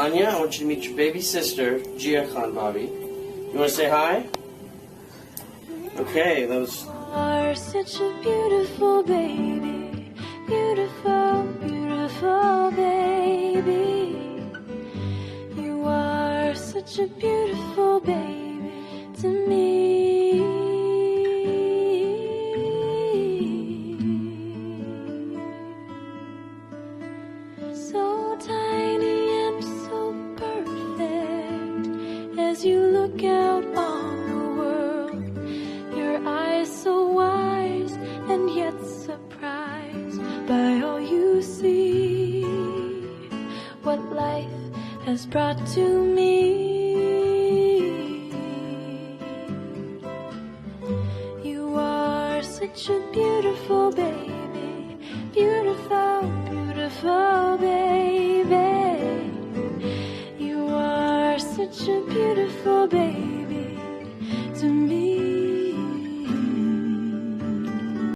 Anya, I want you to meet your baby sister, Gia Khan Bobby. You want to say hi? Okay, that was... You are such a beautiful baby, beautiful, beautiful baby. You are such a beautiful baby to me. So tiny and so perfect as you look out on the world. Your eyes so wise and yet surprised by all you see. What life has brought to me. You are such a beautiful baby, beautiful, beautiful baby. You are such a beautiful baby.